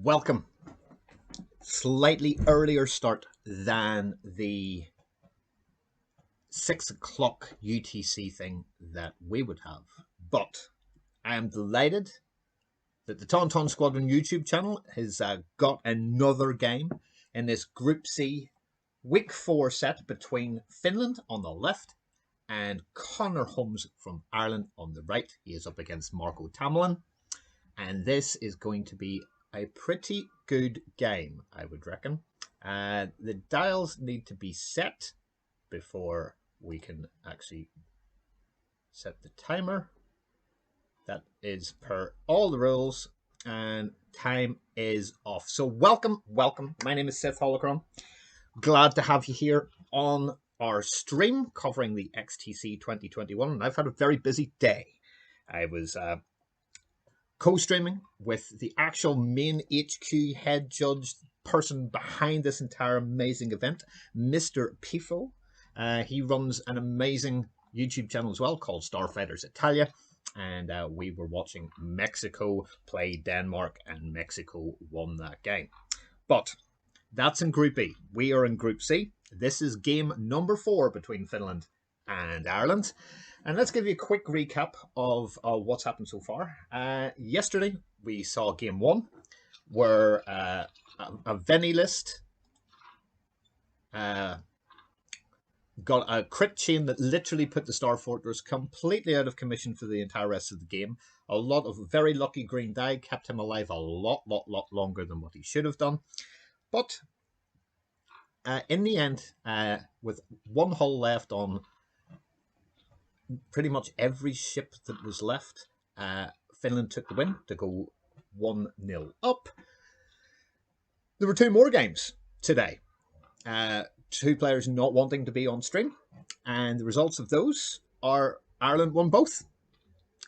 welcome. Slightly earlier start than the 6 o'clock UTC thing that we would have. But I am delighted that the Tauntaun Squadron YouTube channel has got another game in this Group C Week 4 set between Finland on the left and Conor Holmes from Ireland on the right. He is up against Marko Tammelin. And this is going to be a pretty good game, I would reckon. The dials need to be set before we can actually set the timer. That is per all the rules, and time is off. So welcome. My name is Seth Holocron. Glad to have you here on our stream covering the XTC 2021. And I've had a very busy day. I was co-streaming with the actual main HQ head judge, person behind this entire amazing event, Mr. Pifo. He runs an amazing YouTube channel as well called Starfighters Italia. And we were watching Mexico play Denmark, and Mexico won that game. But that's in Group E. We are in Group C. This is game number 4 between Finland and Ireland. And let's give you a quick recap of what's happened so far. Yesterday, we saw game 1, where a Veni list got a crit chain that literally put the Star Fortress completely out of commission for the entire rest of the game. A lot of very lucky green die kept him alive a lot longer than what he should have done. But in the end, with one hull left on pretty much every ship that was left, Finland took the win to go 1-0 up. There were 2 more games today. 2 players not wanting to be on stream, and the results of those are Ireland won both.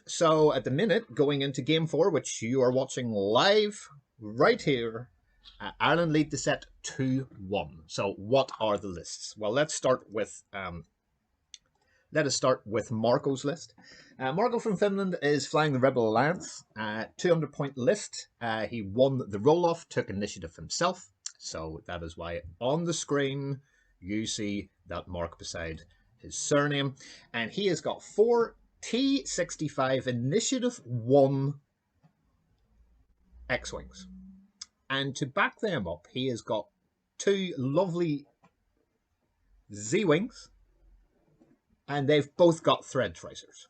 So at the minute, going into game 4, which you are watching live right here, Ireland lead the set 2-1. So what are the lists? Well, let's start with let us start with Marko's list. Marko from Finland is flying the Rebel Alliance, 200-point list. He won the roll-off, took initiative himself. So that is why on the screen you see that mark beside his surname. And he has got 4 T65 Initiative 1 X-Wings. And to back them up, he has got 2 lovely Z-Wings. And they've both got thread tracers.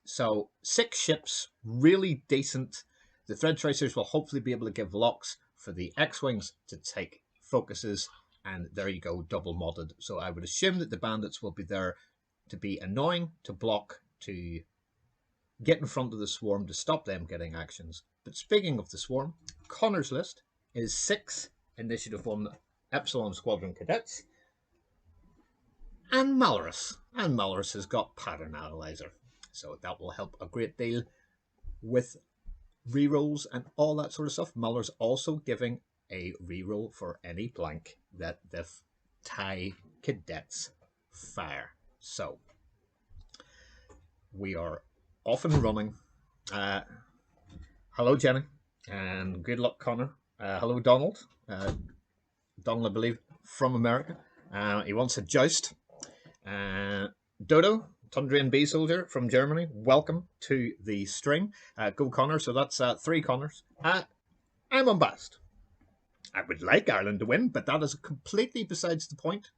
So 6 ships, really decent. The thread tracers will hopefully be able to give locks for the X-Wings to take focuses. And there you go, double modded. So I would assume that the bandits will be there to be annoying, to block, to get in front of the swarm, to stop them getting actions. But speaking of the swarm, Conor's list is 6 Initiative 1 Epsilon Squadron Cadets. And Malarus. And Malarus has got Pattern Analyzer. So that will help a great deal with rerolls and all that sort of stuff. Malarus also giving a reroll for any blank that the Thai cadets fire. So we are off and running. Hello, Jenny. And good luck, Conor. Hello, Donald. Donald, I believe, from America. He wants a joust. Dodo, Tundrian Bee Soldier from Germany, welcome to the stream. Go Conor, so that's 3 Conors. I'm unbiased. I would like Ireland to win, but that is completely besides the point.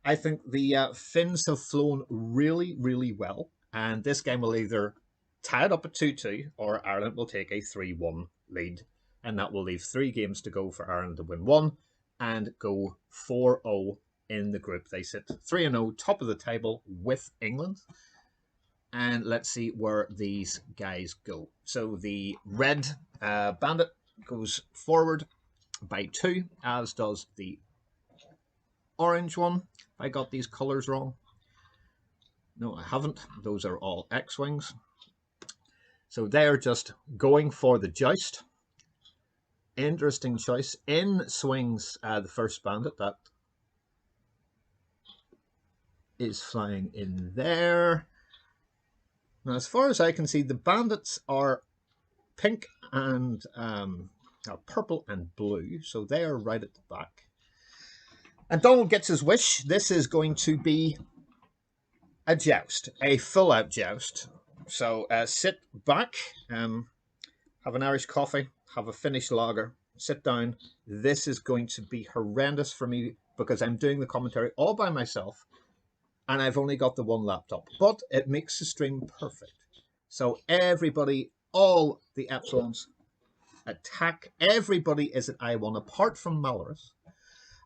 I think the Finns have flown really well, and this game will either tie it up at 2-2, or Ireland will take a 3-1 lead, and that will leave 3 games to go for Ireland to win 1 and go 4-0 in the group. They sit 3-0, top of the table with England. And let's see where these guys go. So the red bandit goes forward by 2, as does the orange one. I got these colors wrong. No, I haven't. Those are all X-Wings. So they're just going for the joust. Interesting choice. In swings the first bandit. That is flying in there. Now, as far as I can see, the bandits are pink and purple and blue, so they are right at the back. And Donald gets his wish. This is going to be a joust, a full-out joust. So sit back, have an Irish coffee, have a Finnish lager, sit down. This is going to be horrendous for me because I'm doing the commentary all by myself and I've only got the one laptop. But it makes the stream perfect. So everybody, all the Epsilons, attack. Everybody is at I1 apart from Malarus.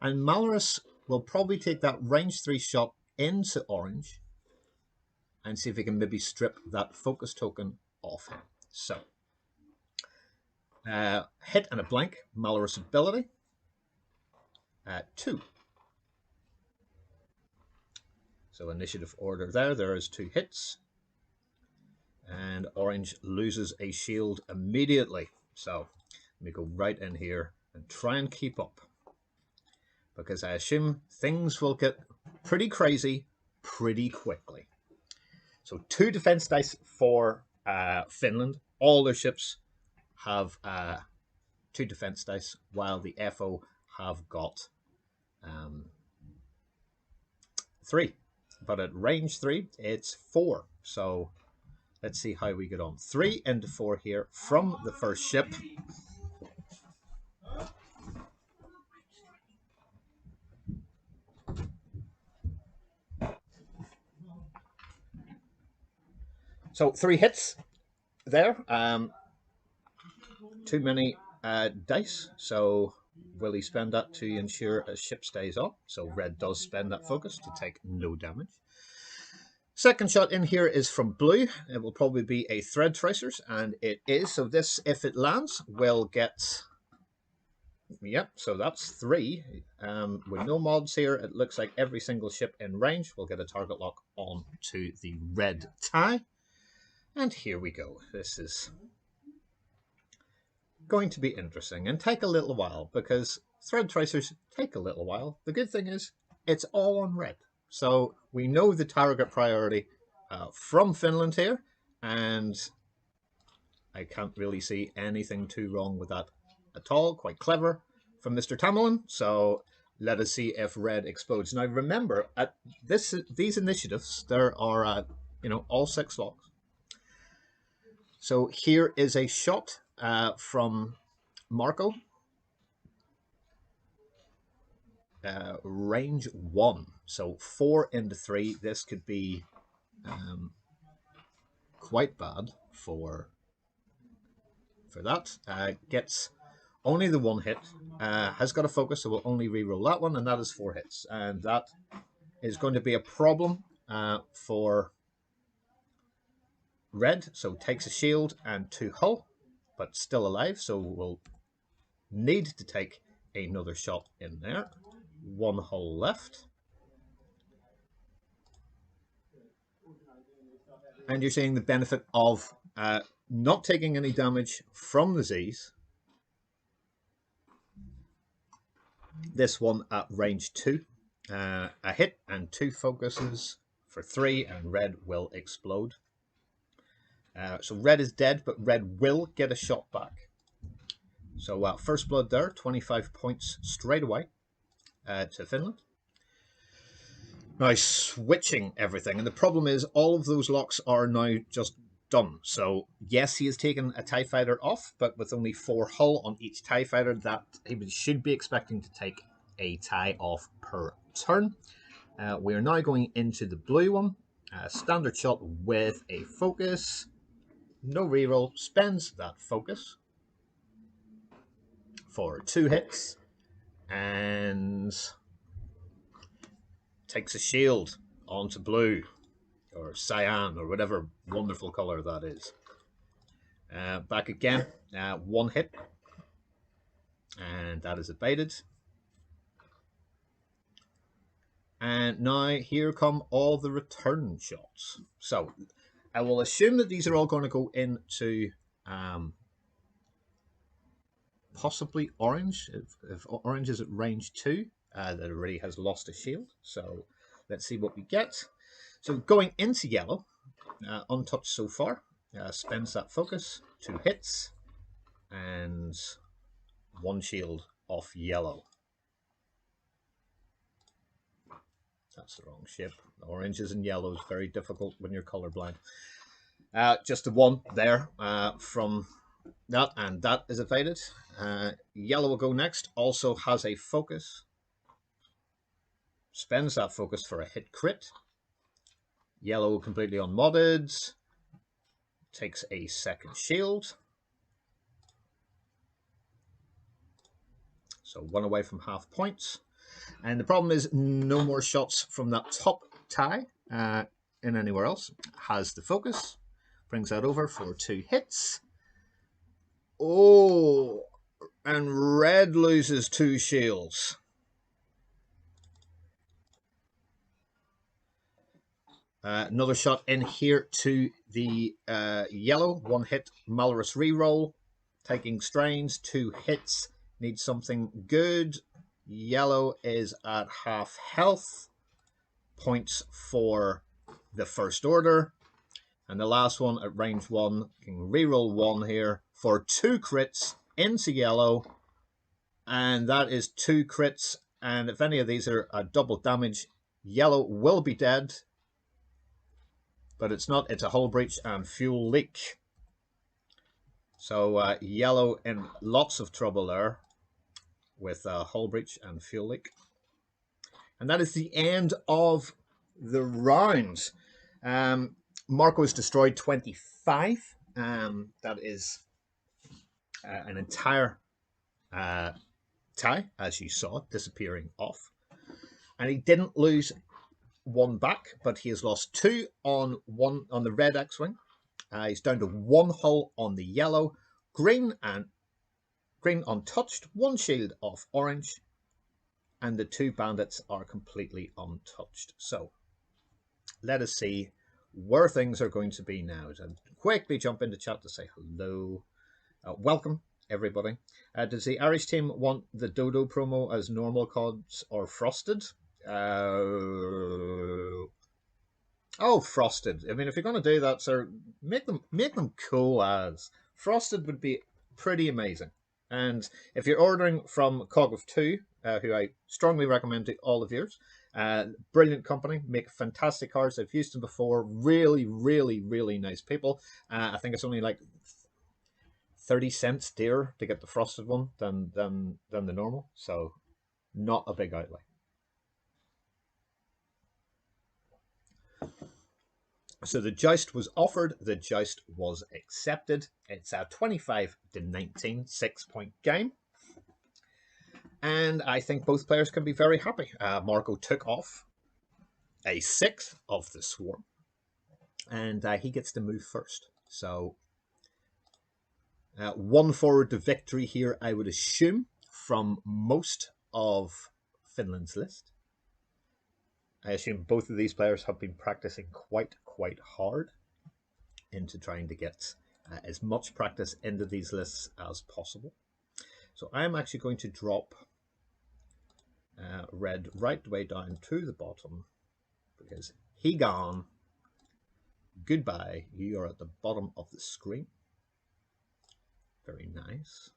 And Malarus will probably take that range 3 shot into orange and see if he can maybe strip that focus token off him. So, hit and a blank, Malarus ability. 2. So initiative order there. There is 2 hits. And orange loses a shield immediately. So let me go right in here and try and keep up. Because I assume things will get pretty crazy pretty quickly. So 2 defense dice for Finland. All their ships have 2 defense dice, while the FO have got 3. But at range 3, it's 4. So let's see how we get on. 3 into 4 here from the first ship. So 3 hits there. Too many dice. So will he spend that to ensure a ship stays up? So red does spend that focus to take no damage. Second shot in here is from blue. It will probably be a thread tracers, and it is. So this, if it lands, will get... Yep, so that's 3. With no mods here, it looks like every single ship in range will get a target lock on to the red tie. And here we go. This is going to be interesting and take a little while because thread tracers take a little while. The good thing is it's all on red. So we know the target priority from Finland here, and I can't really see anything too wrong with that at all. Quite clever from Mr. Tammelin. So let us see if red explodes. Now remember, at these initiatives, there are all 6 locks. So here is a shot from Marko. Range 1. So 4 into 3. This could be quite bad for that. Gets only the 1 hit. Has got a focus, so we'll only reroll that one, and that is 4 hits. And that is going to be a problem for red. So takes a shield and 2 hull, but still alive. So we'll need to take another shot in there. 1 hull left. And you're seeing the benefit of not taking any damage from the Z's. This one at range 2. A hit and 2 focuses for 3, and red will explode. So red is dead, but red will get a shot back. So first blood there, 25 points straight away to Finland. Now switching everything, and the problem is all of those locks are now just done. So yes, he has taken a TIE fighter off, but with only 4 hull on each TIE fighter, that he should be expecting to take a TIE off per turn. We are now going into the blue one. Standard shot with a focus. No reroll, spends that focus for 2 hits and takes a shield onto blue or cyan or whatever wonderful color that is. Back again, 1 hit, and that is abated. And now here come all the return shots. So I will assume that these are all going to go into possibly orange. If orange is at range 2, that already has lost a shield. So let's see what we get. So going into yellow, untouched so far, spends that focus, 2 hits, and one shield off yellow. That's the wrong shape. Oranges and yellows, very difficult when you're colorblind. Just the one there from that, and that is evaded. Yellow will go next. Also has a focus. Spends that focus for a hit crit. Yellow completely unmodded. Takes a second shield. So one away from half points. And the problem is no more shots from that top tie in anywhere else. Has the focus. Brings that over for 2 hits. Oh, and red loses 2 shields. Another shot in here to the yellow. 1 hit Malarus reroll. Taking strains. 2 hits. Needs something good. Yellow is at half health. Points for the first order. And the last one at range 1 can reroll 1 here for 2 crits into yellow. And that is 2 crits. And if any of these are double damage, yellow will be dead. But it's not. It's a hull breach and fuel leak. So yellow in lots of trouble there with hull breach and fuel leak. And that is the end of the round. Marko is destroyed 25. That is an entire tie, as you saw, disappearing off. And he didn't lose 1 back, but he has lost 2 on the red X-Wing. He's down to 1 hull on the yellow. Green untouched. 1 shield off orange. And the 2 bandits are completely untouched. So let us see where things are going to be now. And quickly jump into chat to say hello. Welcome, everybody. Does the Irish team want the Dodo promo as normal CODs or frosted? Oh, frosted. I mean, if you're going to do that, sir, make them cool as. Frosted would be pretty amazing. And if you're ordering from Cog of 2, who I strongly recommend to all of yours, brilliant company, make fantastic cards. I've used them before. Really, really, really nice people. I think it's only like 30 cents dearer to get the frosted one than the normal. So not a big outlay. So the joust was offered, the joust was accepted. It's a 25-19 6-point game. And I think both players can be very happy. Marko took off a 6th of the swarm. And he gets to move first. So 1 forward to victory here, I would assume, from most of Finland's list. I assume both of these players have been practicing quite hard into trying to get as much practice into these lists as possible. So I'm actually going to drop red right the way down to the bottom because he gone. Goodbye. You are at the bottom of the screen. Very nice.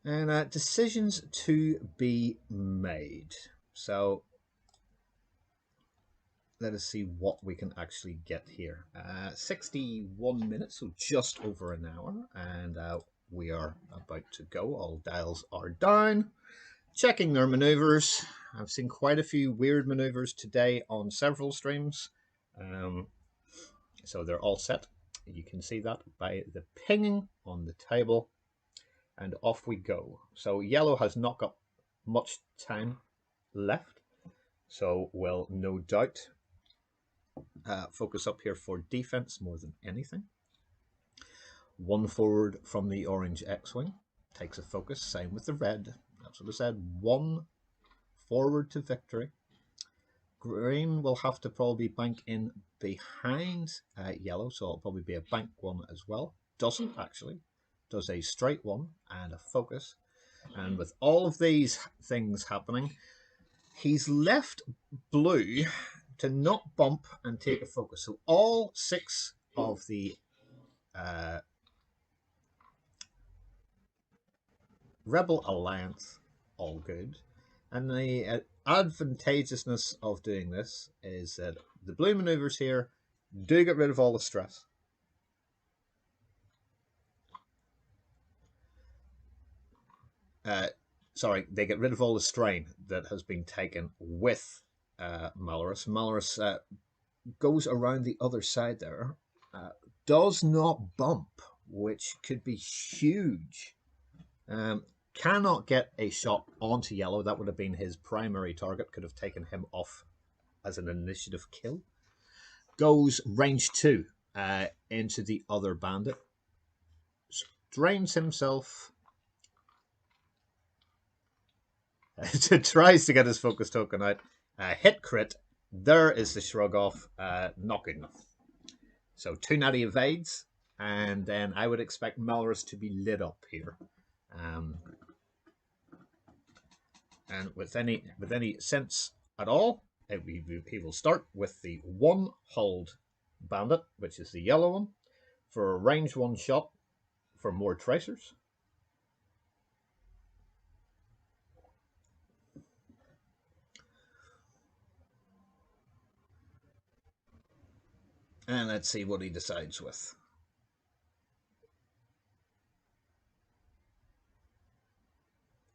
And decisions to be made. So let us see what we can actually get here. 61 minutes, so just over an hour. And we are about to go. All dials are down. Checking their maneuvers. I've seen quite a few weird maneuvers today on several streams. So they're all set. You can see that by the pinging on the table. And off we go. So yellow has not got much time left. So we'll no doubt focus up here for defense more than anything. 1 forward from the orange X-Wing. Takes a focus. Same with the red. That's what I said. 1 forward to victory. Green will have to probably bank in behind yellow. So it'll probably be a bank 1 as well. Doesn't actually. Does a straight 1 and a focus. And with all of these things happening, he's left blue to not bump and take a focus. So all 6 of the Rebel Alliance, all good. And the advantageousness of doing this is that the blue maneuvers here do get rid of all the stress. Sorry, they get rid of all the strain that has been taken with Malarus. Malarus goes around the other side there, does not bump, which could be huge. Cannot get a shot onto yellow. That would have been his primary target. Could have taken him off as an initiative kill. Goes range 2 into the other bandit. Drains himself. Tries to get his focus token out. Hit crit. There is the shrug off. Not good enough. So 2 natty evades. And then I would expect Malarus to be lit up here. And with any sense at all, he will start with the 1 hold bandit, which is the yellow one, for a range 1 shot for more tracers. And let's see what he decides with.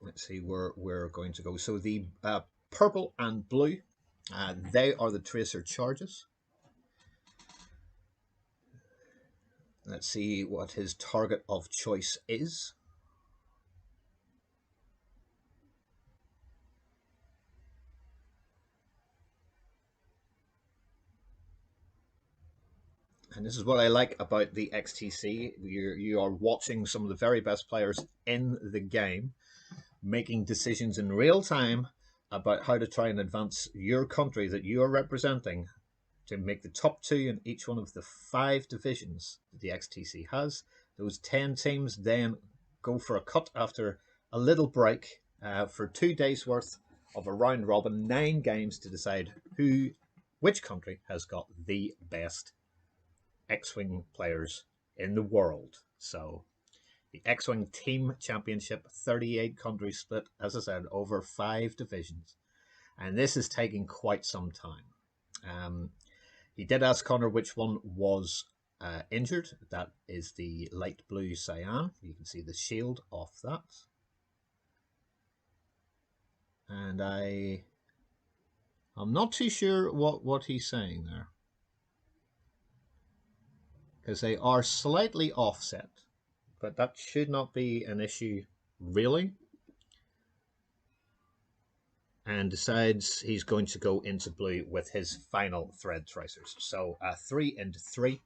Let's see where we're going to go. So the purple and blue, they are the tracer charges. Let's see what his target of choice is. And this is what I like about the XTC. You are watching some of the very best players in the game making decisions in real time about how to try and advance your country that you are representing to make the top 2 in each one of the 5 divisions that the XTC has. Those 10 teams then go for a cut after a little break for 2 days worth of a round robin, 9 games to decide which country has got the best X-Wing players in the world. So the X-Wing Team Championship, 38 countries split, as I said, over 5 divisions. And this is taking quite some time. He did ask Conor which one was injured. That is the light blue cyan. You can see the shield off that. And I'm not too sure what he's saying there, because they are slightly offset. But that should not be an issue, really. And decides he's going to go into blue with his final thread tracers. So 3 into 3.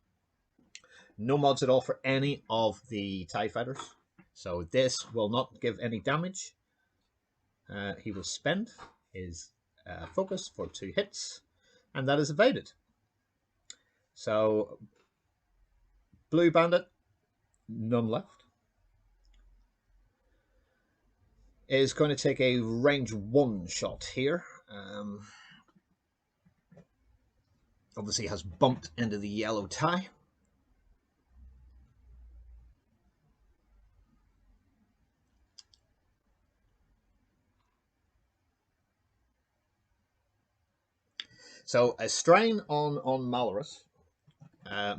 No mods at all for any of the TIE fighters. So this will not give any damage. He will spend his focus for 2 hits. And that is evaded. So blue bandit, none left, is going to take a range 1 shot here. Obviously has bumped into the yellow tie. So a strain on Malarus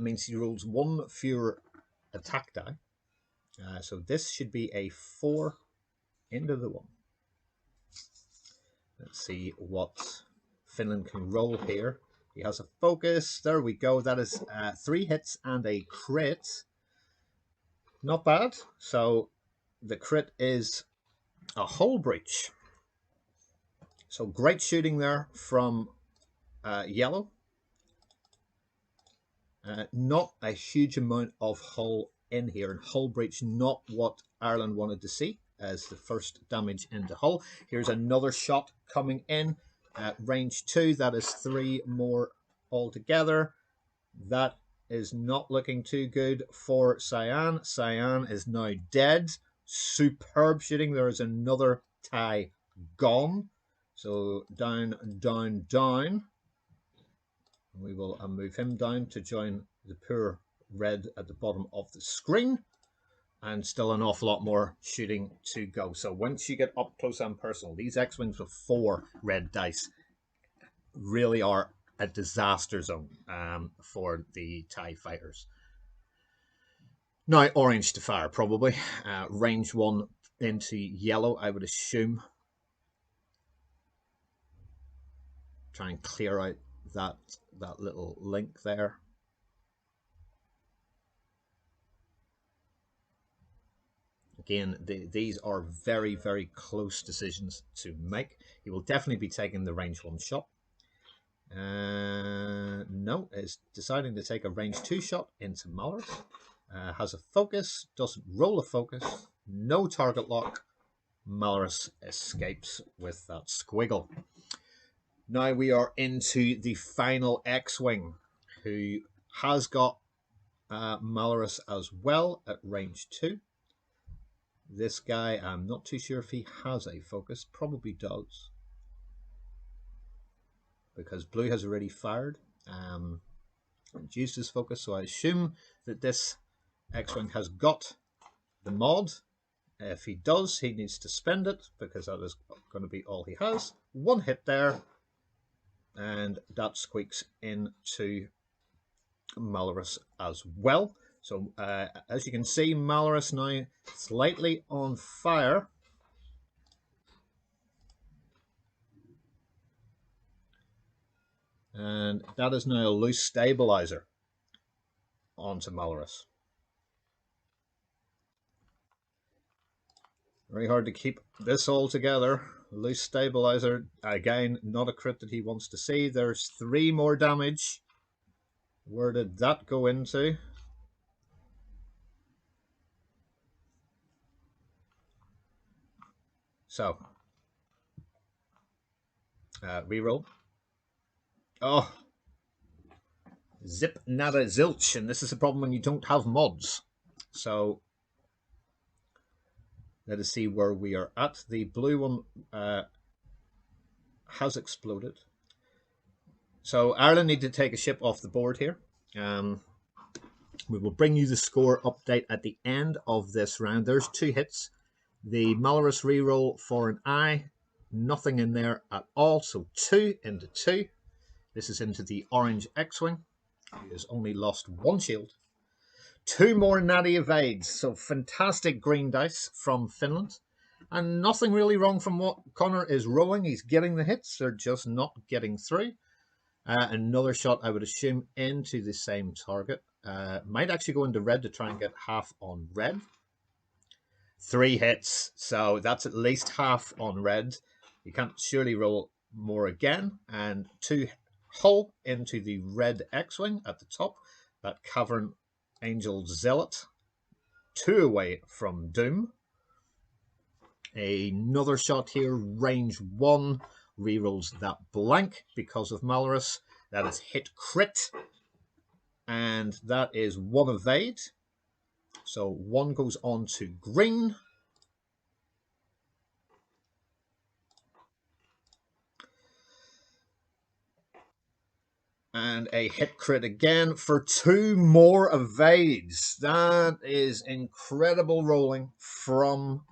means he rolls 1 fewer attack die. So this should be a 4 into the 1. Let's see what Finland can roll here. He has a focus. There we go. That is 3 hits and a crit. Not bad. So the crit is a hull breach. So great shooting there from yellow. Not a huge amount of hull in here, and hull breach not what Ireland wanted to see as the first damage into hull. Here's another shot coming in at range 2. That is 3 more altogether. That is not looking too good for Cyan. Cyan is now dead. Superb shooting. There is another tie gone. So down, down, down. We will move him down to join the poor red at the bottom of the screen. And still an awful lot more shooting to go. So once you get up close and personal, these X-Wings with 4 red dice really are a disaster zone for the TIE fighters. Now, orange to fire, probably. Range 1 into yellow, I would assume. Try and clear out that little link there. Again, these are very, very close decisions to make. He will definitely be taking the range 1 shot. No, is deciding to take a range 2 shot into Malarus. Has a focus, doesn't roll a focus, no target lock. Malarus escapes with that squiggle. Now we are into the final X-Wing, who has got Malarus as well at range 2. This guy, I'm not too sure if he has a focus, probably does, because blue has already fired and used his focus, so I assume that this X-Wing has got the mod. If he does, he needs to spend it, because that is going to be all he has. 1 hit there, and that squeaks into Malarus as well. So as you can see, Malarus now slightly on fire. And that is now a loose stabilizer onto Malarus. Very hard to keep this all together. Loose stabilizer, again, not a crit that he wants to see. There's 3 more damage. Where did that go into? So, reroll. Oh, zip nada zilch, and this is a problem when you don't have mods. So, let us see where we are at. The blue one has exploded. So Ireland need to take a ship off the board here. We will bring you the score update at the end of this round. There's 2 hits. The Malarus reroll for an eye, nothing in there at all. So 2 into 2. This is into the orange X-Wing. He has only lost 1 shield. 2 more natty evades. So fantastic green dice from Finland. And nothing really wrong from what Conor is rolling. He's getting the hits. They're just not getting through. Another shot, I would assume, into the same target. Might actually go into red to try and get half on red. 3 hits, so that's at least half on red. You can't surely roll more again. And 2 hull into the red X-Wing at the top. That Cavern Angel Zealot. 2 away from Doom. Another shot here, range 1. Rerolls that blank because of Malarus. That is hit crit. And that is 1 evade. So 1 goes on to green. And a hit crit again for 2 more evades. That is incredible rolling from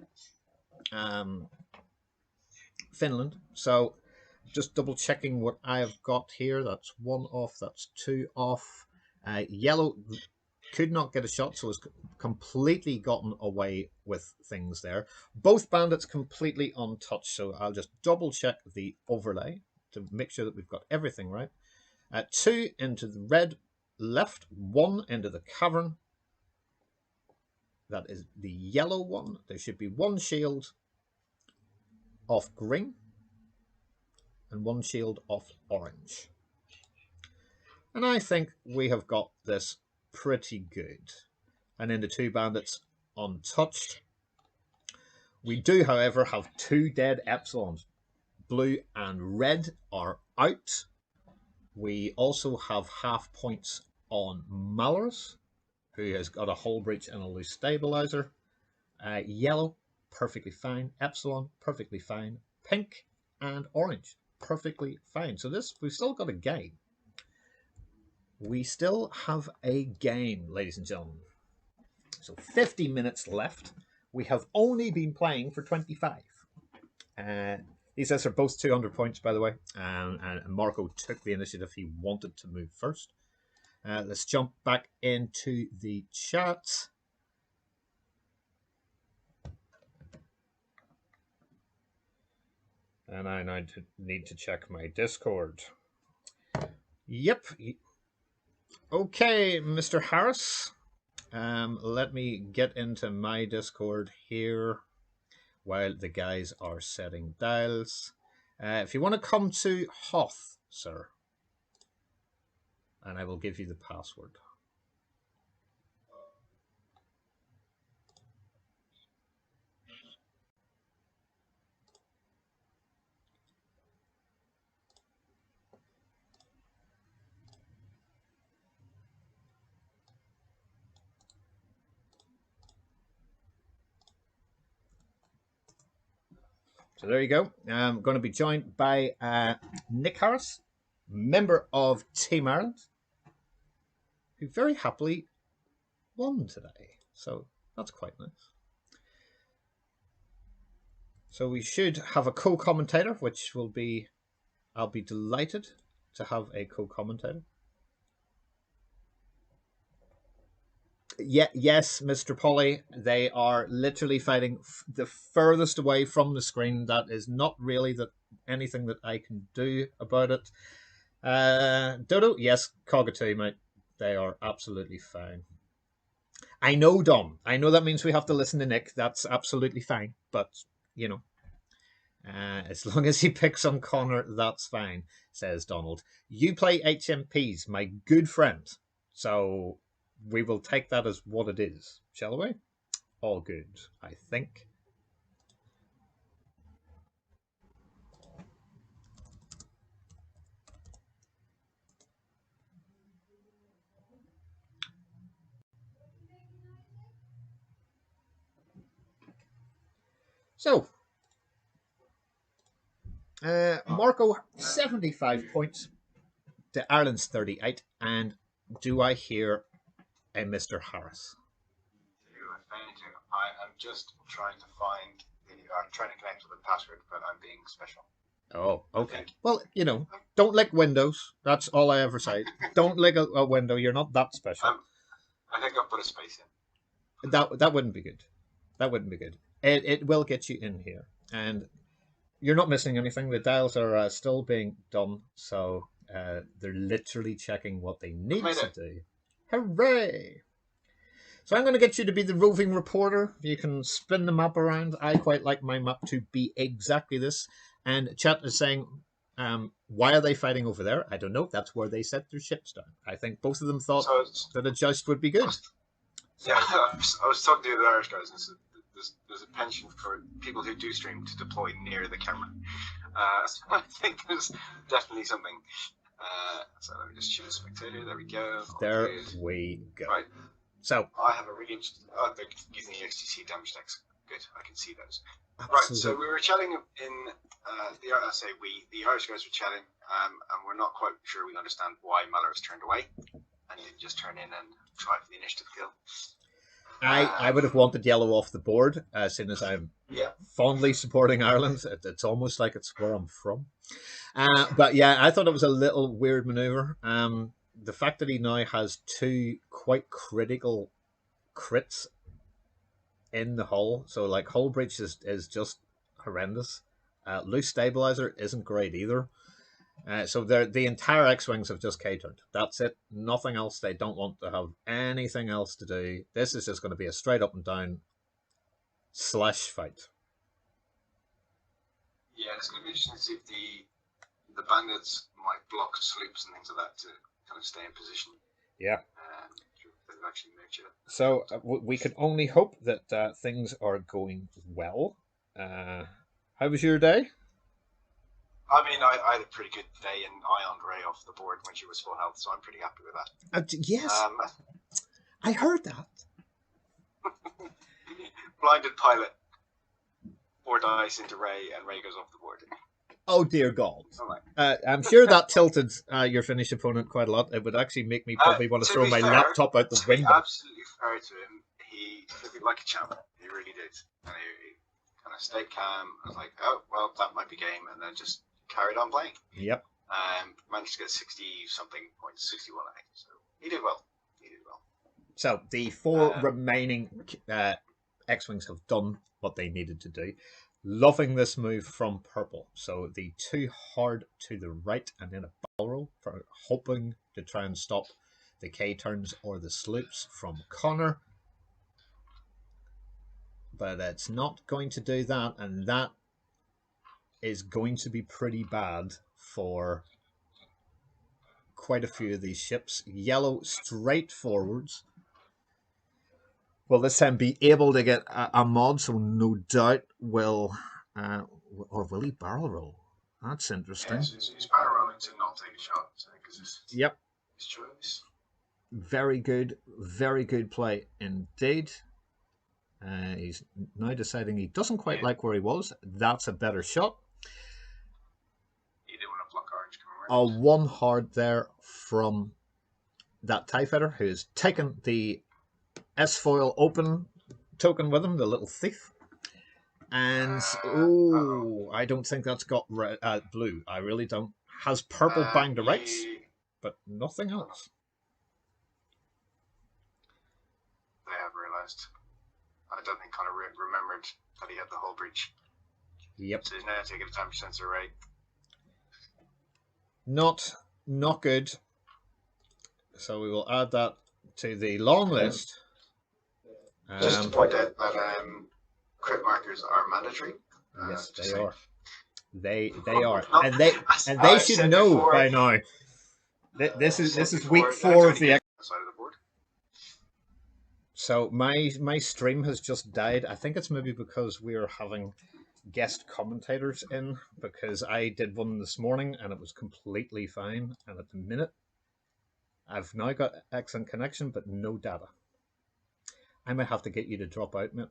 Finland. So just double checking what I have got here. That's 1 off, that's 2 off. Yellow could not get a shot, so has completely gotten away with things there. Both bandits completely untouched, so I'll just double check the overlay to make sure that we've got everything right. 2 into the red left, 1 into the cavern. That is the yellow one. There should be 1 shield off green and 1 shield off orange. And I think we have got this pretty good. And into 2 bandits untouched. We do, however, have 2 dead Epsilons. Blue and red are out. We also have half points on Malarus, who has got a hull breach and a loose stabilizer. Yellow, perfectly fine. Epsilon, perfectly fine. Pink and orange, perfectly fine. So this, we've still got a game. we still have a game, ladies and gentlemen. So 50 minutes left. We have only been playing for 25. These guys are both 200 points, by the way. And Marko took the initiative. He wanted to move first. Let's jump back into the chat. And I now need to check my Discord. Yep. Okay, Mr. Harris. Let me get into my Discord here while the guys are setting dials. If you want to come to Hoth, sir, and I will give you the password. So there you go. I'm going to be joined by Nick Harris, member of Team Ireland, who very happily won today. So that's quite nice. So we should have a co-commentator, which will be, I'll be delighted to have a co-commentator. Yeah, yes, Mr. Polly, they are literally fighting the furthest away from the screen. That is not really anything that I can do about it. Dodo, yes, Cockatoo, mate. They are absolutely fine. I know, Dom. I know that means we have to listen to Nick. That's absolutely fine. But, you know, as long as he picks on Conor, that's fine, says Donald. You play HMPs, my good friend. So we will take that as what it is, shall we? All good, I think. So, Marko, 75 points to Ireland's 38. And do I hear a Mr. Harris? I'm just trying to find I'm trying to connect with the password, but I'm being special. Oh, okay. Well, you know, don't lick windows. That's all I ever say. Don't lick a window. You're not that special. I think I'll put a space in. That wouldn't be good. That wouldn't be good. It will get you in here, and you're not missing anything. The dials are still being done, so they're literally checking what they need to do. Hooray! So I'm going to get you to be the roving reporter. You can spin the map around. I quite like my map to be exactly this. And chat is saying, why are they fighting over there? I don't know. That's where they set their ships down. I think both of them thought that a joust would be good. Yeah, I was talking to the Irish guys, and there's a penchant for people who do stream to deploy near the camera. So I think there's definitely something. So let me just choose spectator. There we go. There we go. Right. So I have a really they're using the XTC damage decks. Good, I can see those. Absolutely. Right, so we were chatting in the Irish guys were chatting, and we're not quite sure we understand why Malarus turned away and didn't just turn in and try for the initiative kill. I would have wanted yellow off the board, as soon as I'm fondly supporting Ireland. It's almost like it's where I'm from. But yeah, I thought it was a little weird maneuver. The fact that he now has two quite critical crits in the hull, so like hull breach is just horrendous. Loose stabilizer isn't great either. So the entire X-Wings have just K-turned. That's it. Nothing else. They don't want to have anything else to do. This is just going to be a straight up and down slash fight. Yeah, it's going to be interesting to see if the bandits might block sloops and things like that to kind of stay in position. Yeah. So we can only hope that things are going well. How was your day? I mean, I had a pretty good day and Ion Ray off the board when she was full health, so I'm pretty happy with that. Yes, I heard that. Blinded pilot, 4 dice into Ray, and Ray goes off the board. Oh dear God! Not like, I'm sure that tilted your Finnish opponent quite a lot. It would actually make me probably want to throw my laptop out the to be window. absolutely fair to him, he took it like a champ. He really did. And he kind of stayed calm. I was like, oh, well, that might be game. And then just carried on playing. Yep. Managed to get 60-something points, 61, I think. So he did well. He did well. So the four remaining X-Wings have done what they needed to do. Loving this move from purple. So the two hard to the right and then a barrel roll, for hoping to try and stop the K-turns or the sloops from Conor. But it's not going to do that, and that is going to be pretty bad for quite a few of these ships. Yellow straight forwards. Will this time be able to get a mod, so no doubt will... or will he barrel roll? That's interesting. Yeah, so he's barrel rolling to not take a shot, because it's his choice. Very good play indeed. He's now deciding he doesn't quite like where he was. That's a better shot. He didn't want to block orange coming around. One hard there from that TIE fighter who has taken the S-foil open token with him, the little thief. And, I don't think that's got blue. I really don't. Has purple banged the rights, but nothing else. They have realised. I don't think Conor remembered that he had the hull breach. Yep. So he's now taking a temperature sensor right. Not good. So we will add that to the long list. Just to point out that crit markers are mandatory. Yes, they are. They are, and they should know before, by now. This is week 4 of the side of the board. So my stream has just died. I think it's maybe because we're having guest commentators in, because I did one this morning and it was completely fine. And at the minute, I've now got excellent connection, but no data. I might have to get you to drop out, mate.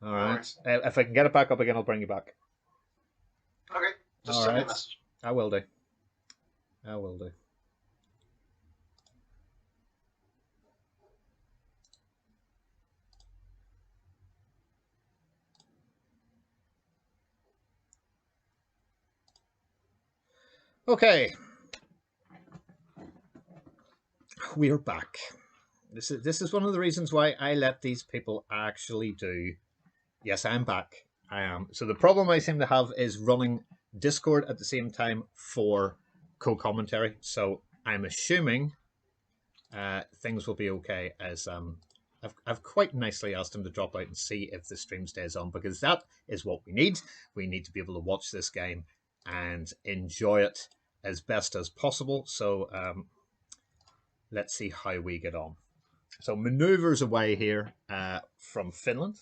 All right. If I can get it back up again, I'll bring you back. Okay. Just send me a message. I will do. I will do. Okay. We're back. This is one of the reasons why I let these people actually do. Yes, I'm back. I am. So the problem I seem to have is running Discord at the same time for co-commentary. So I'm assuming things will be okay, as I've quite nicely asked him to drop out and see if the stream stays on, because that is what we need. We need to be able to watch this game and enjoy it as best as possible. So let's see how we get on. So maneuvers away here from Finland.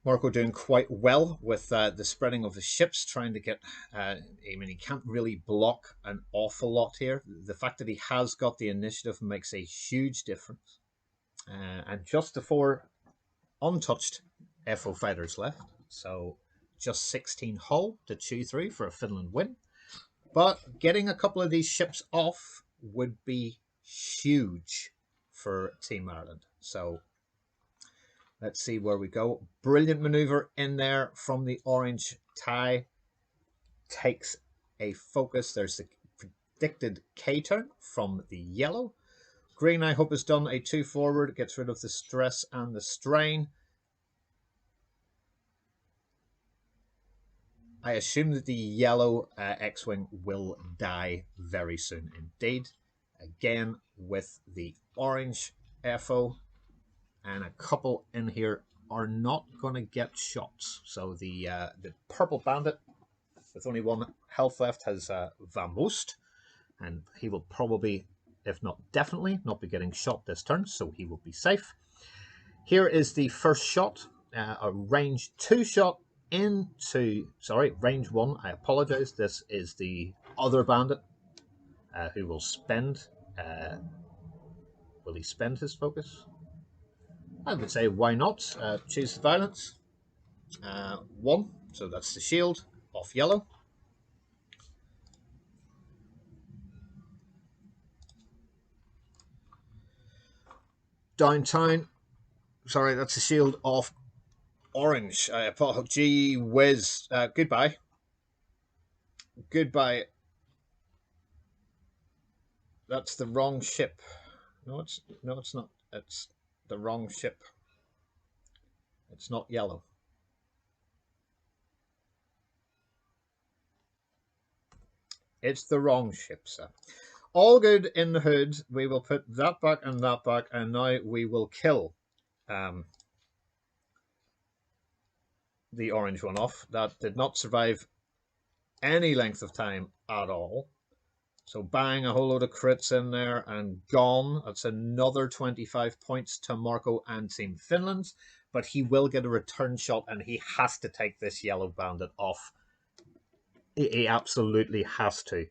Marko doing quite well with the spreading of the ships, trying to get... I mean, he can't really block an awful lot here. The fact that he has got the initiative makes a huge difference. And just the 4 untouched FO fighters left. So just 16 hull to chew through for a Finland win. But getting a couple of these ships off would be huge for Team Ireland. So let's see where we go. Brilliant maneuver in there from the orange tie. Takes a focus. There's the predicted K-turn from the yellow. Green, I hope, has done a 2 forward. Gets rid of the stress and the strain. I assume that the yellow X-Wing will die very soon indeed. Again, with the orange FO. And a couple in here are not going to get shots. So the purple bandit, with only 1 health left, has vamoosed. And he will probably, if not definitely, not be getting shot this turn. So he will be safe. Here is the first shot. A range 2 shot into... Sorry, range 1. I apologize. This is the other bandit who will spend... will he spend his focus? I would say, why not? Choose the violence. 1. So that's the shield off yellow. Downtown. Sorry, that's the shield off orange. Gee whiz. Goodbye. Goodbye. That's the wrong ship. No, it's not. It's the wrong ship. It's not yellow. It's the wrong ship, sir. All good in the hood. We will put that back, and now we will kill the orange one off. That did not survive any length of time at all. So bang, a whole load of crits in there and gone. That's another 25 points to Marko and Team Finland. But he will get a return shot, and he has to take this yellow bandit off. He absolutely has to.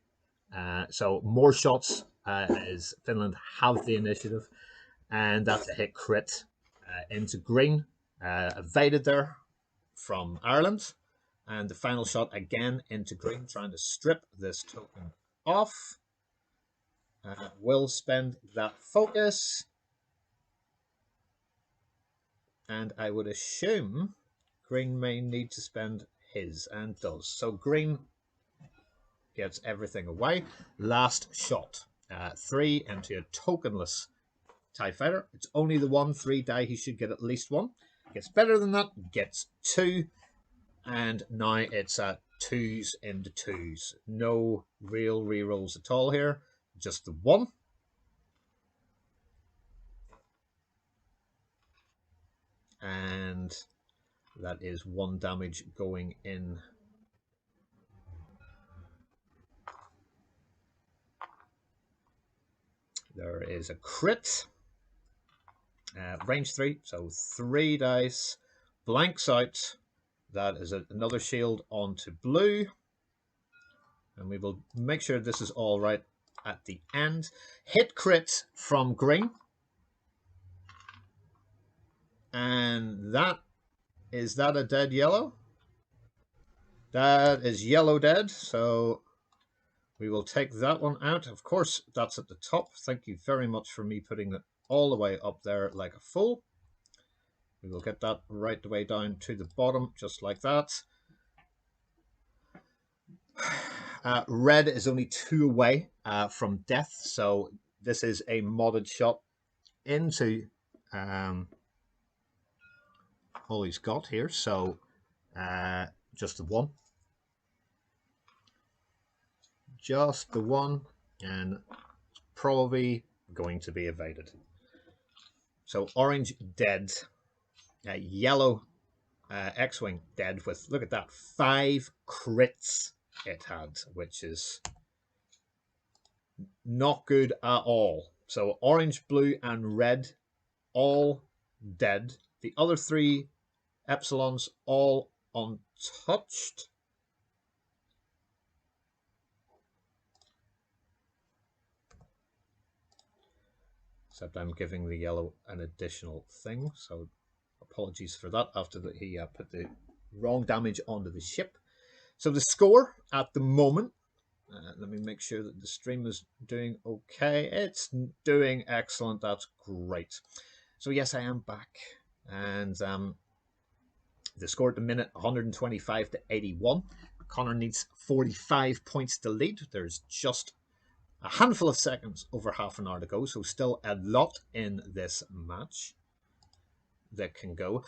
So more shots as Finland have the initiative. And that's a hit crit into green. Evaded there from Ireland. And the final shot again into green, trying to strip this token off. Will spend that focus. And I would assume green may need to spend his, and does. So green gets everything away. Last shot. 3 into a tokenless TIE fighter. It's only the 1, 3 die. He should get at least 1. Gets better than that. Gets 2. And now it's 2s into 2s. No real rerolls at all here. Just the 1. And that is 1 damage going in. There is a crit. Range 3, so 3 dice. Blanks out. That is another shield onto blue. And we will make sure this is all right at the end. Hit crit from green. And is that a dead yellow? That is yellow dead. So we will take that one out. Of course, that's at the top. Thank you very much for me putting it all the way up there like a fool. We will get that right the way down to the bottom, just like that. Red is only 2 away from death, so this is a modded shot into all he's got here. So just the 1. Just the 1, and it's probably going to be evaded. So orange dead. Yellow X-Wing dead with, look at that, 5 crits it had, which is not good at all. So orange, blue, and red all dead. The other 3 Epsilons all untouched. Except I'm giving the yellow an additional thing, so apologies for that after that he put the wrong damage onto the ship. So the score at the moment, let me make sure that the stream is doing okay. It's doing excellent. That's great. So yes, I am back. And the score at the minute, 125 to 81. Conor needs 45 points to lead. There's just a handful of seconds, over half an hour to go. So still a lot in this match that can go.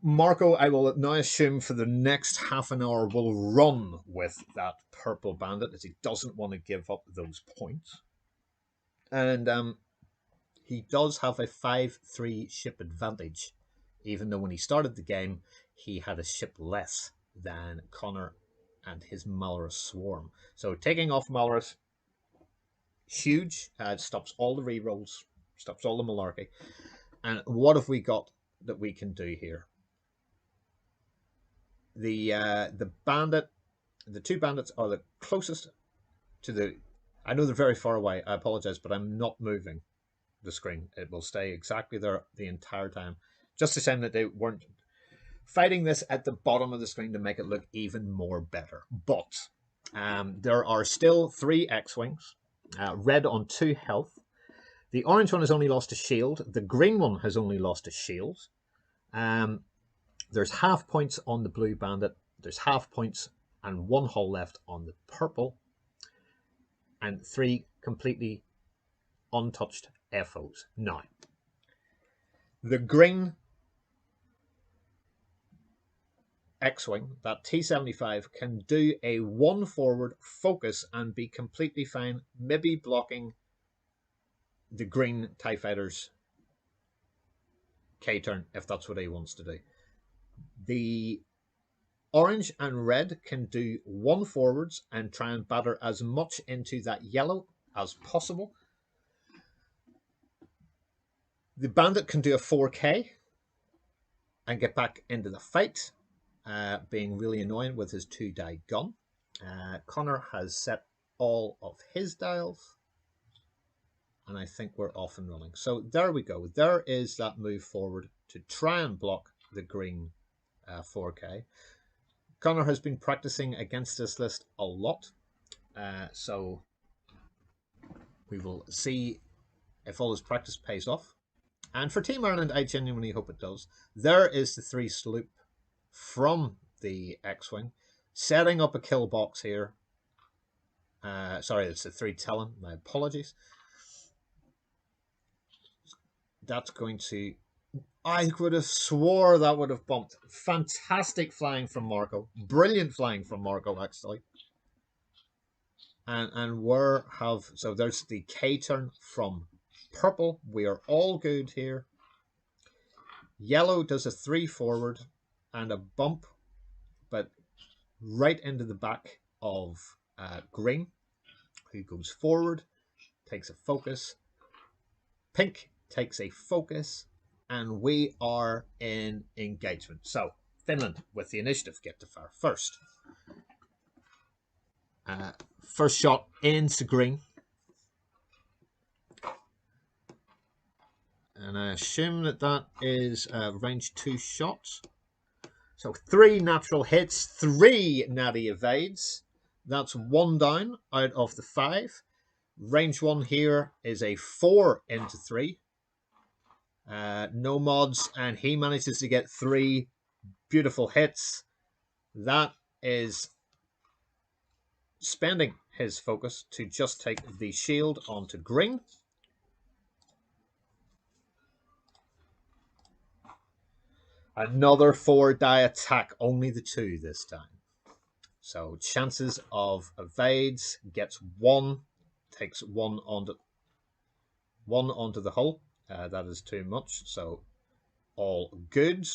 Marko, I will now assume for the next half an hour will run with that purple bandit as he doesn't want to give up those points. And he does have a 5-3 ship advantage, even though when he started the game, he had a ship less than Conor and his Malarus swarm. So taking off Malarus, huge. It stops all the rerolls, stops all the malarkey. And what have we got that we can do here? The bandit, the 2 bandits are the closest to the. I know they're very far away. I apologize, but I'm not moving the screen. It will stay exactly there the entire time. Just a shame that they weren't fighting this at the bottom of the screen to make it look even more better. But there are still 3 X-Wings. Red on 2 health. The orange one has only lost a shield. The green one has only lost a shield. There's half points on the blue bandit. There's half points and 1 hull left on the purple. And 3 completely untouched FOs. Now, the green X-Wing, that T-75, can do a 1 forward focus and be completely fine, maybe blocking the green TIE Fighter's K-turn, if that's what he wants to do. The orange and red can do 1 forwards and try and batter as much into that yellow as possible. The bandit can do a 4K and get back into the fight, being really annoying with his 2-die gun. Conor has set all of his dials, and I think we're off and running. So there we go. There is that move forward to try and block the green 4K. Conor has been practicing against this list a lot, so we will see if all his practice pays off. And for Team Ireland, I genuinely hope it does. There is the 3 sloop from the X-Wing, setting up a kill box here. Sorry, it's the 3 Talon. My apologies. That's going to... I would have swore that would have bumped. Fantastic flying from Marko. Brilliant flying from Marko, actually. And where have... So there's the K-turn from purple. We are all good here. Yellow does a 3 forward and a bump, but right into the back of green, who goes forward, takes a focus. Pink takes a focus, and we are in engagement. So Finland with the initiative get to fire first. First shot into green. And I assume that that is range 2 shots. So 3 natural hits, 3 natty evades. That's 1 down out of the 5. Range 1 here is a 4 into 3. No mods, and he manages to get 3 beautiful hits. That is spending his focus to just take the shield onto green. Another 4-die attack, only the 2 this time. So chances of evades, gets 1, takes 1 onto the hull. That is too much, so all good.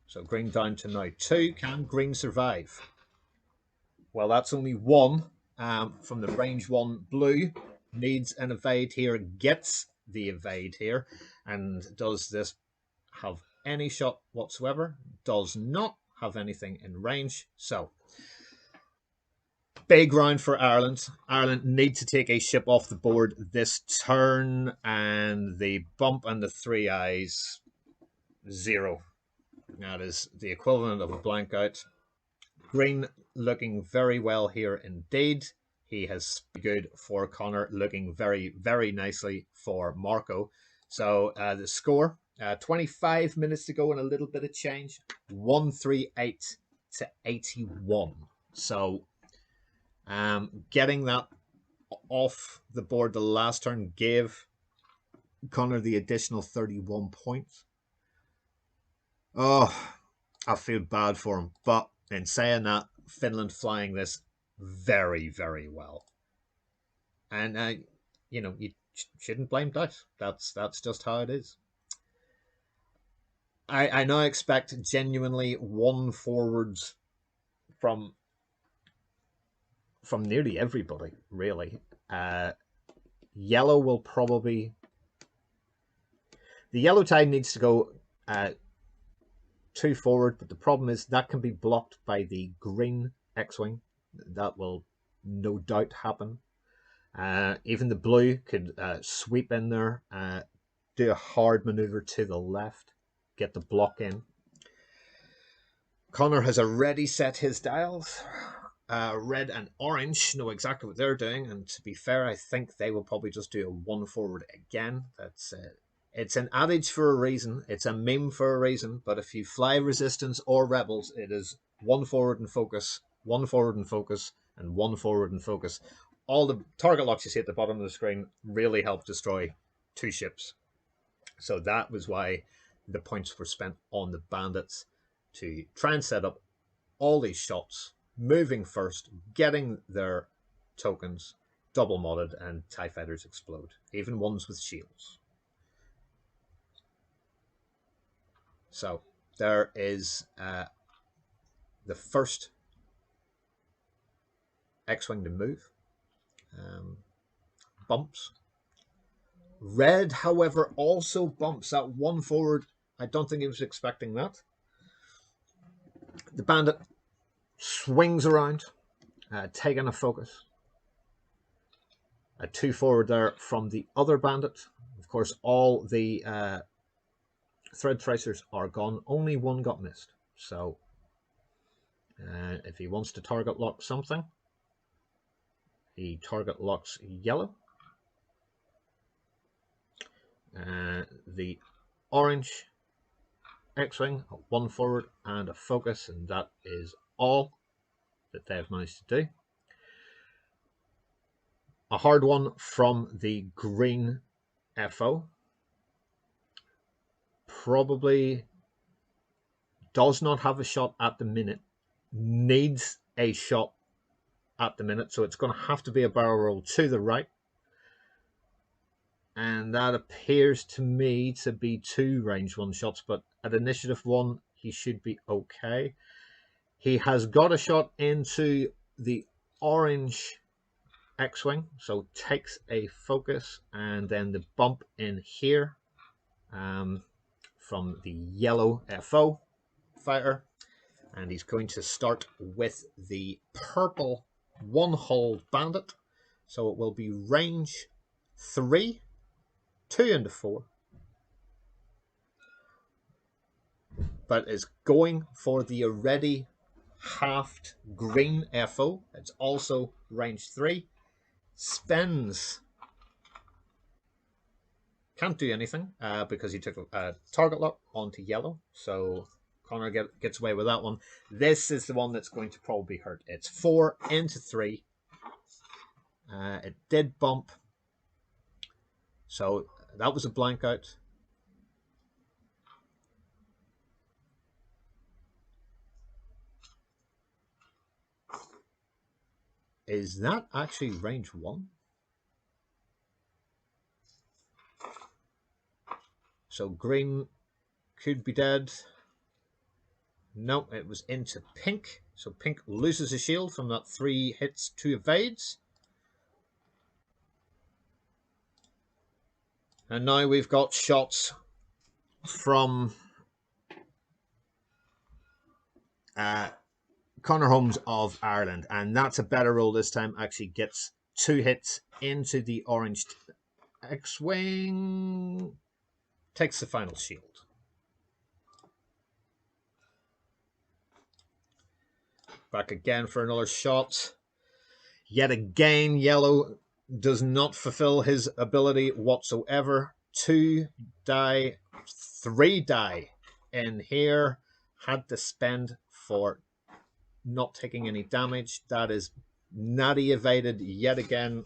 So green down to now 2. Can green survive? Well, that's only 1 from the range 1 blue. Needs an evade here, gets the evade here, and does this have any shot whatsoever? Does not have anything in range. So big round for Ireland. Ireland need to take a ship off the board this turn, and the bump and the 3 eyes, 0. That is the equivalent of a blank out. Green looking very well here indeed. He has good for Conor, looking very, very nicely for Marko. So the score, 25 minutes to go and a little bit of change. 138 to 81. So getting that off the board the last turn gave Conor the additional 31 points. Oh, I feel bad for him. But in saying that, Finland flying this very, very well. And, you know, you shouldn't blame dice. That's just how it is. I now expect genuinely 1 forwards from nearly everybody, really. Yellow will probably... The yellow tide needs to go 2 forward, but the problem is that can be blocked by the green X-Wing. That will no doubt happen. Even the blue could sweep in there, do a hard maneuver to the left. get the block in. Conor has already set his dials. Red and orange know exactly what they're doing, and to be fair, I think they will probably just do a one forward again. That's it's an adage for a reason. It's a meme for a reason. But if you fly resistance or rebels, it is one forward and focus, one forward and focus, and one forward and focus. All the target locks you see at the bottom of the screen really help destroy 2 ships. So that was why the points were spent on the bandits to try and set up all these shots, moving first, getting their tokens double modded, and TIE fighters explode, even ones with shields. So there is the first X-Wing to move. Bumps. Red, however, also bumps that one forward. I don't think he was expecting that. The bandit swings around, taking a focus. A 2 forward there from the other bandit. Of course, all the thread tracers are gone. Only one got missed. So if he wants to target lock something, he target locks yellow. The orange X-Wing, 1 forward and a focus, and that is all that they've managed to do. A hard one from the green FO. Probably does not have a shot at the minute. Needs a shot at the minute, so it's going to have to be a barrel roll to the right. And that appears to me to be 2 range 1 shots, but at initiative 1, he should be okay. He has got a shot into the orange X-Wing, so takes a focus, and then the bump in here from the yellow FO fighter. And he's going to start with the purple 1-hull bandit. So it will be range 3. 2 into 4, but is going for the already halved green FO. It's also range 3. Spends. Can't do anything because he took a target lock onto yellow. So Conor gets away with that one. This is the one that's going to probably hurt. It's 4 into 3. It did bump. So that was a blank out. Is that actually range 1? So green could be dead. No, it was into pink. So pink loses a shield from that 3 hits, 2 evades. And now we've got shots from Conor Holmes of Ireland. And that's a better roll this time. Actually gets 2 hits into the orange X-Wing. Takes the final shield. Back again for another shot. Yet again, yellow does not fulfill his ability whatsoever. 2 die, 3 die in here. Had to spend for not taking any damage. That is natty evaded yet again.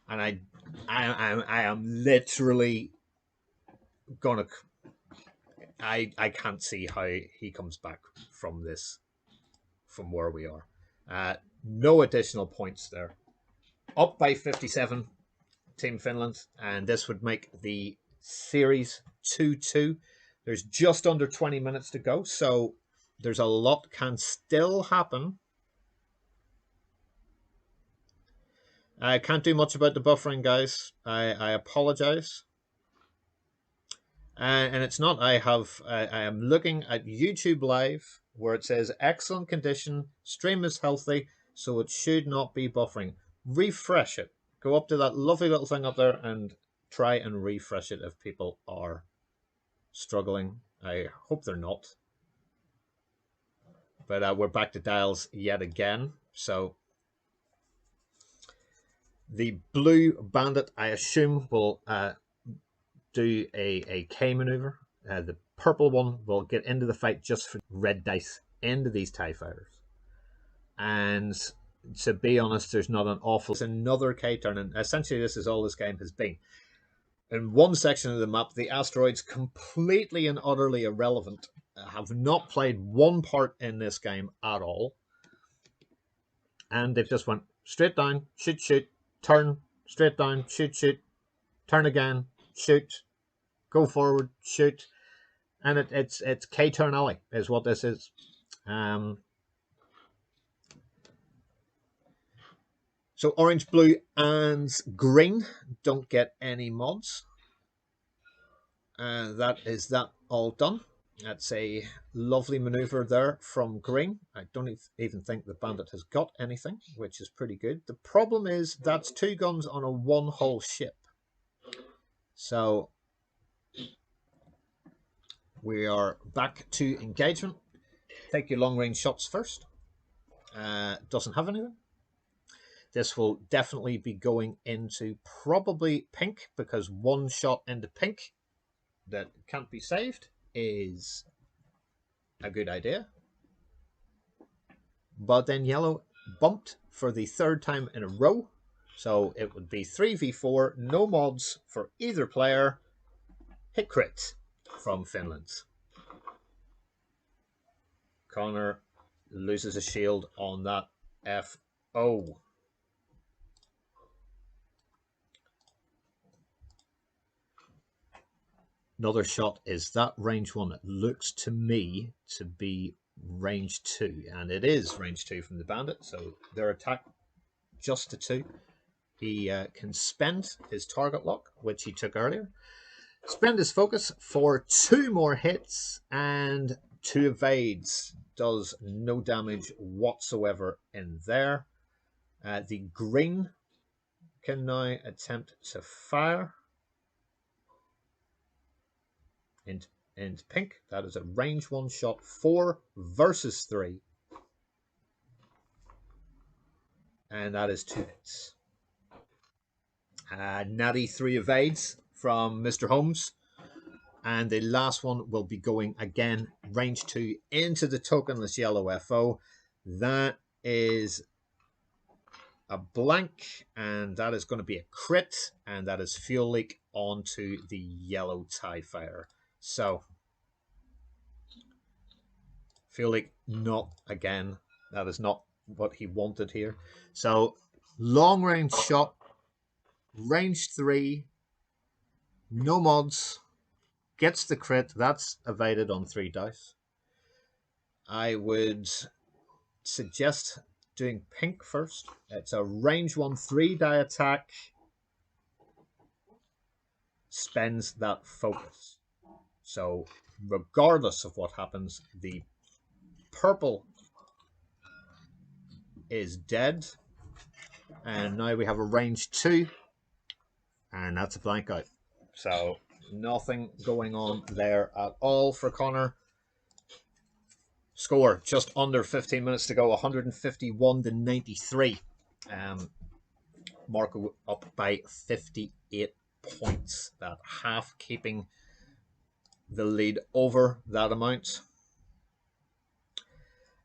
And I am literally gonna. I can't see how he comes back from this, from where we are. No additional points there. Up by 57, Team Finland, and this would make the series 2-2. There's just under 20 minutes to go, so there's a lot can still happen. I can't do much about the buffering, guys. I apologize. And it's not. I am looking at YouTube Live where it says excellent condition, stream is healthy, so it should not be buffering. Refresh it. Go up to that lovely little thing up there and try and refresh it if people are struggling. I hope they're not. But we're back to dials yet again. So the blue bandit, I assume, will do a K maneuver. The purple one will get into the fight just for red dice into these TIE fighters. And to be honest, there's not an awful... It's another K turn, and essentially this is all this game has been. In one section of the map, the asteroids, completely and utterly irrelevant, have not played one part in this game at all. And they've just went straight down, shoot, shoot, turn, straight down, shoot, shoot, turn again, shoot, go forward, shoot. And it's K-turn alley is what this is. So orange, blue, and green don't get any mods. That is that all done. That's a lovely maneuver there from green. I don't even think the bandit has got anything, which is pretty good. The problem is that's 2 guns on a 1-hull ship. So we are back to engagement. Take your long-range shots first. Doesn't have anything. This will definitely be going into probably pink, because 1 shot into pink that can't be saved is a good idea. But then yellow bumped for the 3rd time in a row. So it would be 3v4, no mods for either player. Hit crit from Finland. Conor loses a shield on that FO. Another shot is that range 1. It looks to me to be range 2, and it is range 2 from the bandit, so their attack just to 2. He can spend his target lock, which he took earlier, spend his focus for 2 more hits, and 2 evades. Does no damage whatsoever in there. The green can now attempt to fire into pink. That is a range 1 shot, 4 versus 3. And that is 2 hits. Natty 3 evades from Mr. Holmes. And the last one will be going again, range 2, into the tokenless yellow FO. That is a blank, and that is going to be a crit, and that is fuel leak onto the yellow TIE fighter. So, fuel leak, not again. That is not what he wanted here. So, long range shot, range 3, no mods, gets the crit. That's evaded on 3 dice. I would suggest doing pink first. It's a range 1 3-die attack. Spends that focus. So regardless of what happens, the purple is dead. And now we have a range 2. And that's a blank out. So nothing going on there at all for Conor. Score just under 15 minutes to go, 151-93. Marko up by 58 points. That half keeping the lead over that amount.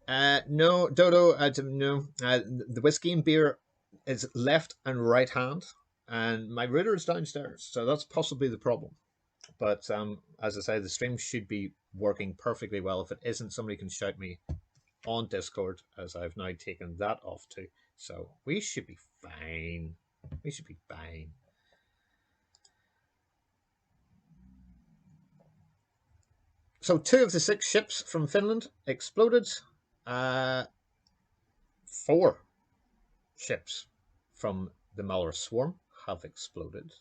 No, Dodo, no. The whiskey and beer is left and right hand, and my router is downstairs, so that's possibly the problem. But as I say, the stream should be working perfectly well. If it isn't, somebody can shout me on Discord, as I've now taken that off too. So we should be fine. We should be fine. So 2 of the 6 ships from Finland exploded. 4 ships from the Malarus swarm have exploded.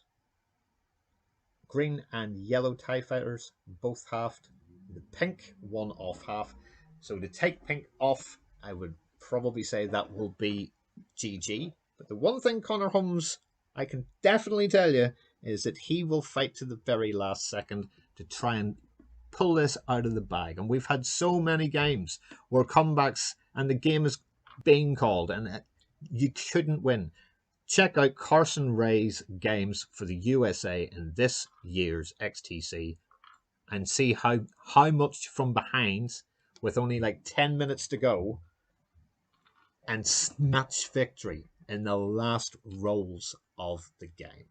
Green and yellow TIE fighters both halved. The pink one off half. So to take pink off, I would probably say that will be GG. But the one thing Conor Holmes, I can definitely tell you, is that he will fight to the very last second to try and pull this out of the bag. And we've had so many games where comebacks and the game is being called and you couldn't win. Check out Carson Ray's games for the USA in this year's XTC and see how much from behind with only like 10 minutes to go and snatch victory in the last rolls of the game.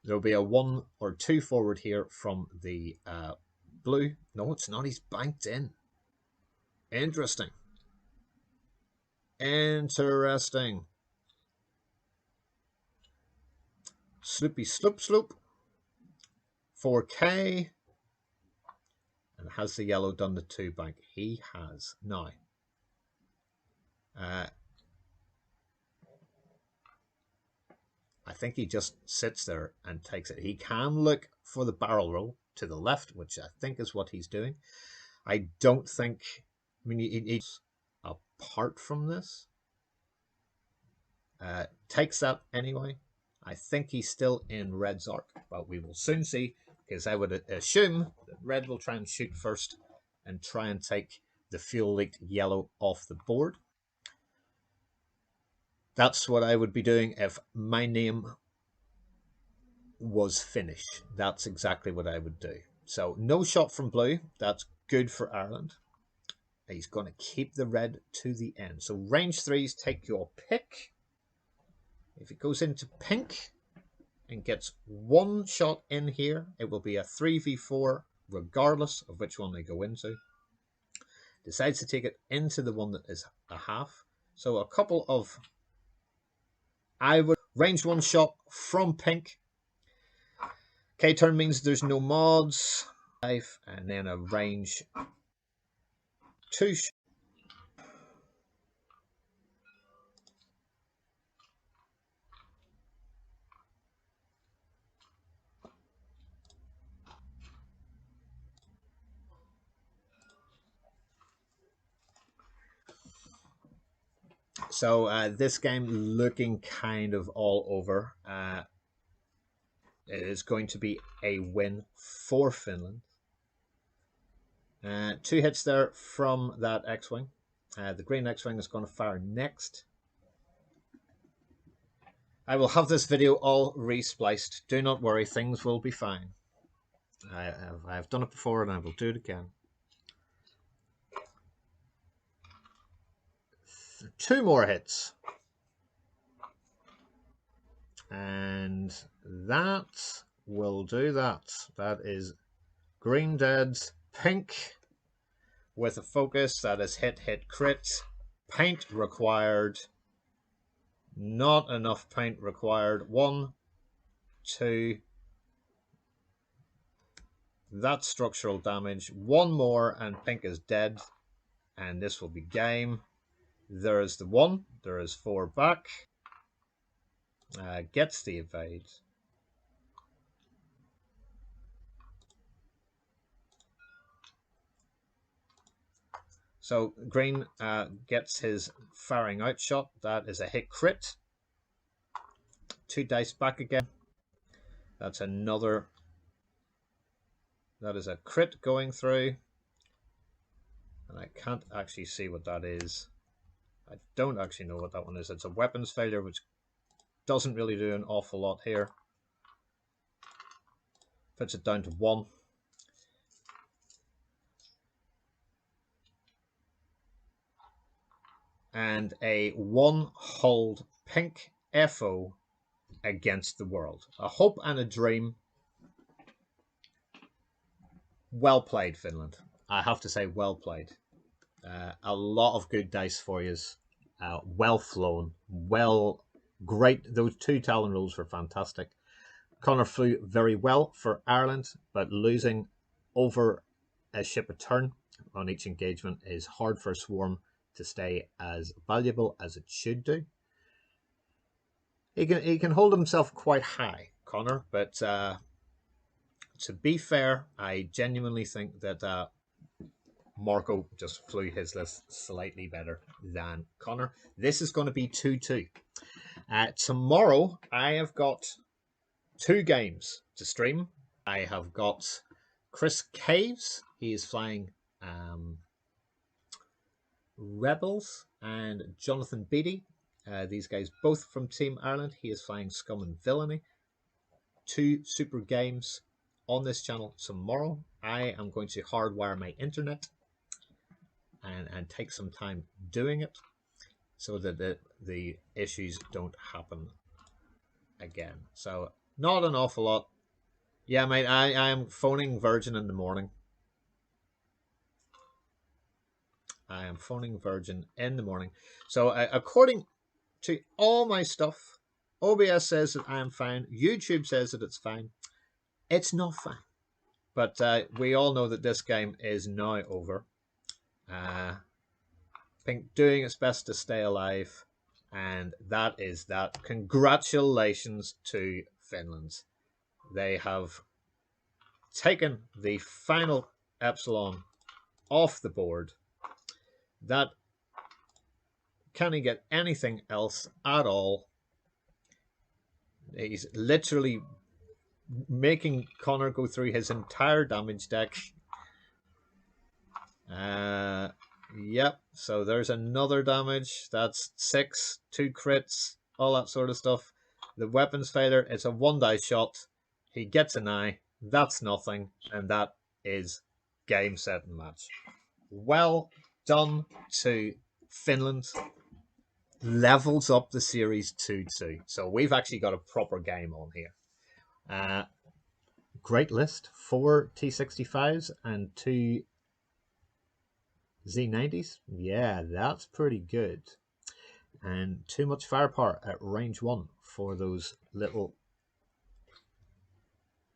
There'll be a 1 or 2 forward here from the blue. No, it's not. He's banked in. Interesting. Interesting. Sloopy sloop sloop. 4K. And has the yellow done the 2 bank? He has. Now. I think he just sits there and takes it. He can look for the barrel roll to the left, which I think is what he's doing. I don't think... I mean, he's apart from this. Takes that anyway. I think he's still in red's arc, but we will soon see, because I would assume that red will try and shoot first and try and take the fuel leaked yellow off the board. That's what I would be doing if my name was finished. That's exactly what I would do. So no shot from blue. That's good for Ireland. He's going to keep the red to the end. So range 3s, take your pick. If it goes into pink and gets 1 shot in here, it will be a 3v4 regardless of which one they go into. Decides to take it into the one that is a half. So a couple of... I would range 1 shot from pink. K-turn means there's no mods. And then a range 2 shot. So this game looking kind of all over. It is going to be a win for Finland. 2 hits there from that X-Wing. The green X-Wing is going to fire next. I will have this video all respliced. Do not worry, things will be fine. I've done it before and I will do it again. 2 more hits. And that will do that. That is green dead, pink with a focus. That is hit, hit, crit. Paint required. Not enough paint required. 1, 2. That's structural damage. 1 more and pink is dead. And this will be game. There is the 1. There is 4 back. Gets the evade. So green gets his firing out shot. That is a hit crit. 2 dice back again. That's another. That is a crit going through. And I can't actually see what that is. I don't actually know what that one is. It's a weapons failure, which doesn't really do an awful lot here. Puts it down to 1. And a 1 hold pink FO against the world. A hope and a dream. Well played, Finland. I have to say, well played. A lot of good dice for you. Well flown. Well, great. Those 2 Talon rolls were fantastic. Conor flew very well for Ireland, but losing over a ship a turn on each engagement is hard for a swarm to stay as valuable as it should do. He can hold himself quite high, Conor, but to be fair, I genuinely think that Marko just flew his list slightly better than Conor. This is going to be 2-2. Tomorrow, I have got 2 games to stream. I have got Chris Caves, he's flying Rebels, and Jonathan Beattie. These guys both from Team Ireland. He is flying Scum and Villainy. 2 super games on this channel tomorrow. I am going to hardwire my internet and take some time doing it so that the issues don't happen again. So not an awful lot. Yeah, mate, I am phoning Virgin in the morning. I am phoning Virgin in the morning. So according to all my stuff, OBS says that I am fine. YouTube says that it's fine. It's not fine. But we all know that this game is now over. Pink doing its best to stay alive. And that is that. Congratulations to Finland. They have taken the final Epsilon off the board. That can he get anything else at all? He's literally making Conor go through his entire damage deck. Yep, so there's another damage. That's 6, 2 crits, all that sort of stuff. The weapons failure, it's a 1-die shot. He gets an eye. That's nothing. And that is game, set, and match. Well done to Finland. Levels up the series 2-2. So we've actually got a proper game on here. Great list. 4 T65s and 2 Z90s. Yeah, that's pretty good. And too much firepower at range 1 for those little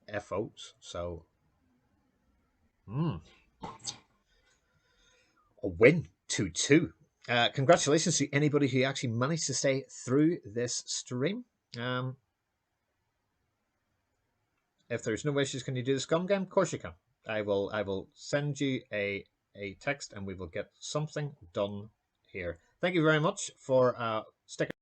FOs. So, a win 2-2. Congratulations to anybody who actually managed to stay through this stream. If there's no issues, can you do the Scum game? Of course you can. I will send you a text and we will get something done here. Thank you very much for sticking